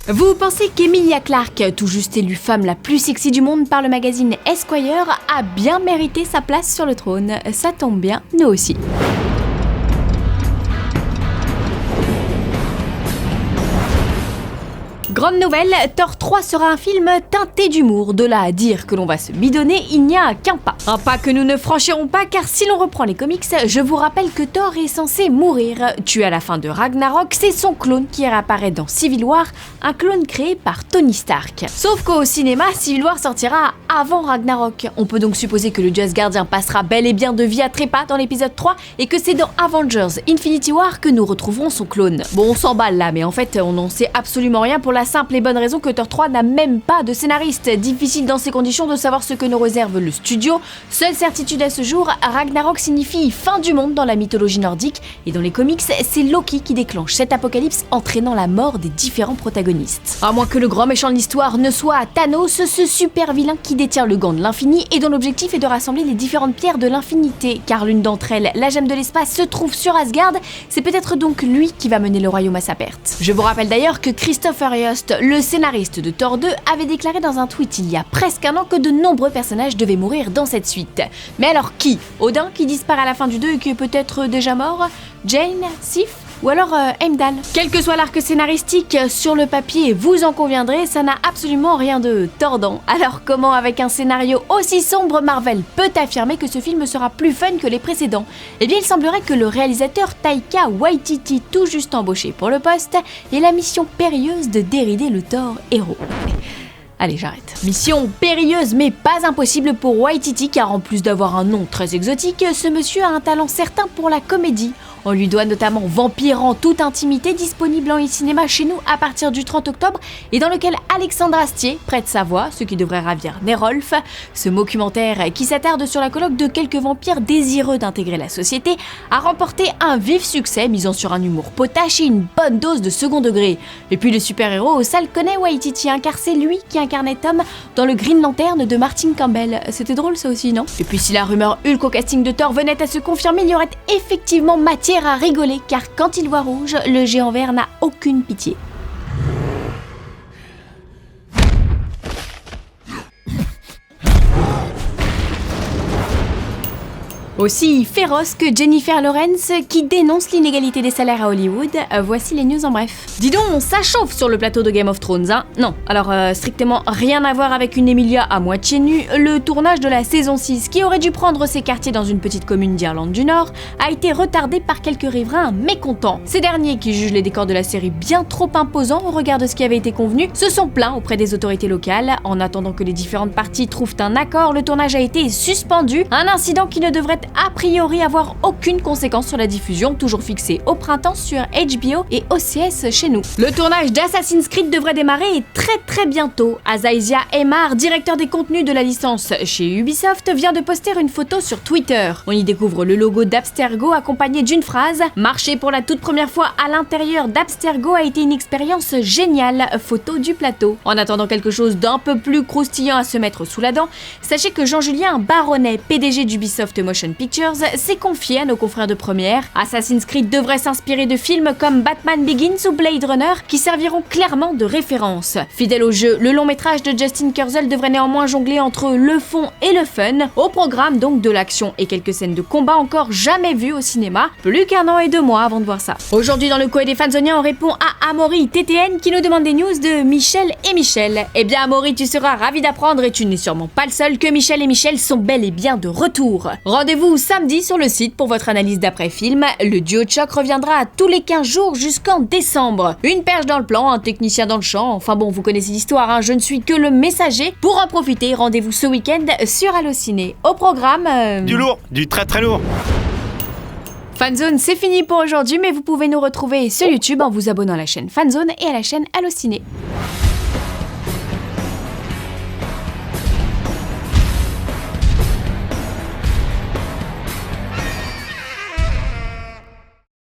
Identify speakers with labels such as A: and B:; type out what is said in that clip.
A: Vous pensez qu'Emilia Clarke, tout juste élue femme la plus sexy du monde par le magazine Esquire, a bien mérité sa place sur le trône? Ça tombe bien, nous aussi. Grande nouvelle, Thor 3 sera un film teinté d'humour. De là à dire que l'on va se bidonner, il n'y a qu'un pas. Un pas que nous ne franchirons pas car si l'on reprend les comics, je vous rappelle que Thor est censé mourir. Tué à la fin de Ragnarok, c'est son clone qui réapparaît dans Civil War, un clone créé par Tony Stark. Sauf qu'au cinéma, Civil War sortira avant Ragnarok. On peut donc supposer que le Just Gardien passera bel et bien de vie à trépas dans l'épisode 3 et que c'est dans Avengers Infinity War que nous retrouverons son clone. Bon, on s'emballe là, mais en fait, on n'en sait absolument rien pour la simple et bonne raison que Thor 3 n'a même pas de scénariste. Difficile dans ces conditions de savoir ce que nous réserve le studio. Seule certitude à ce jour, Ragnarok signifie fin du monde dans la mythologie nordique et dans les comics, c'est Loki qui déclenche cet apocalypse entraînant la mort des différents protagonistes. À moins que le grand méchant de l'histoire ne soit Thanos, ce super vilain qui détient le gant de l'infini et dont l'objectif est de rassembler les différentes pierres de l'infinité, car l'une d'entre elles, la gemme de l'espace, se trouve sur Asgard. C'est peut-être donc lui qui va mener le royaume à sa perte. Je vous rappelle d'ailleurs que Christopher Yost, le scénariste de Thor 2, avait déclaré dans un tweet il y a presque un an que de nombreux personnages devaient mourir dans cette suite. Mais alors qui? Odin qui disparaît à la fin du 2 et qui est peut-être déjà mort? Jane? Sif? Ou alors Heimdall. Quel que soit l'arc scénaristique, sur le papier, vous en conviendrez, ça n'a absolument rien de tordant. Alors comment, avec un scénario aussi sombre, Marvel peut affirmer que ce film sera plus fun que les précédents? Eh bien, il semblerait que le réalisateur Taika Waititi, tout juste embauché pour le poste, ait la mission périlleuse de dérider le Thor héros. Allez, j'arrête. Mission périlleuse mais pas impossible pour Waititi car en plus d'avoir un nom très exotique, ce monsieur a un talent certain pour la comédie. On lui doit notamment Vampire en toute intimité, disponible en e-cinéma chez nous à partir du 30 octobre et dans lequel Alexandre Astier prête sa voix, ce qui devrait ravir Nerolf. Ce documentaire qui s'attarde sur la colloque de quelques vampires désireux d'intégrer la société a remporté un vif succès, misant sur un humour potache et une bonne dose de second degré. Et puis le super-héros, ça le connaît Waititi, car c'est lui qui incarnait Tom dans le Green Lantern de Martin Campbell. C'était drôle ça aussi, non? Et puis si la rumeur Hulk au casting de Thor venait à se confirmer, il y aurait effectivement matière à rigoler, car quand il voit rouge, le géant vert n'a aucune pitié. Aussi féroce que Jennifer Lawrence qui dénonce l'inégalité des salaires à Hollywood. Voici les news en bref. Dis donc, ça chauffe sur le plateau de Game of Thrones, hein? Non, alors strictement rien à voir avec une Emilia à moitié nue. Le tournage de la saison 6, qui aurait dû prendre ses quartiers dans une petite commune d'Irlande du Nord, a été retardé par quelques riverains mécontents. Ces derniers, qui jugent les décors de la série bien trop imposants au regard de ce qui avait été convenu, se sont plaints auprès des autorités locales. En attendant que les différentes parties trouvent un accord, le tournage a été suspendu. Un incident qui ne devrait a priori avoir aucune conséquence sur la diffusion, toujours fixée au printemps sur HBO et OCS chez nous. Le tournage d'Assassin's Creed devrait démarrer très bientôt. Azaïsia Emar, directeur des contenus de la licence chez Ubisoft, vient de poster une photo sur Twitter. On y découvre le logo d'Abstergo accompagné d'une phrase « Marcher pour la toute première fois à l'intérieur d'Abstergo a été une expérience géniale », photo du plateau. En attendant quelque chose d'un peu plus croustillant à se mettre sous la dent, sachez que Jean-Julien Baronnet, PDG d'Ubisoft Motion Pictures, s'est confié à nos confrères de Première. Assassin's Creed devrait s'inspirer de films comme Batman Begins ou Blade Runner qui serviront clairement de référence. Fidèle au jeu, le long métrage de Justin Kurzel devrait néanmoins jongler entre le fond et le fun. Au programme donc de l'action et quelques scènes de combat encore jamais vues au cinéma. Plus qu'un an et 2 mois avant de voir ça. Aujourd'hui dans le Coé des Fanzoniens, on répond à Amaury TTN qui nous demande des news de Michel et Michel. Eh bien Amaury, tu seras ravi d'apprendre, et tu n'es sûrement pas le seul, que Michel et Michel sont bel et bien de retour. Rendez-vous samedi sur le site pour votre analyse d'après-film. Le duo de choc reviendra tous les 15 jours jusqu'en décembre. Une perche dans le plan, un technicien dans le champ, enfin bon, vous connaissez l'histoire, hein, je ne suis que le messager. Pour en profiter, rendez-vous ce week-end sur Allociné. Au programme...
B: Du lourd, du très lourd.
A: Fanzone, c'est fini pour aujourd'hui, mais vous pouvez nous retrouver sur YouTube en vous abonnant à la chaîne Fanzone et à la chaîne Allociné.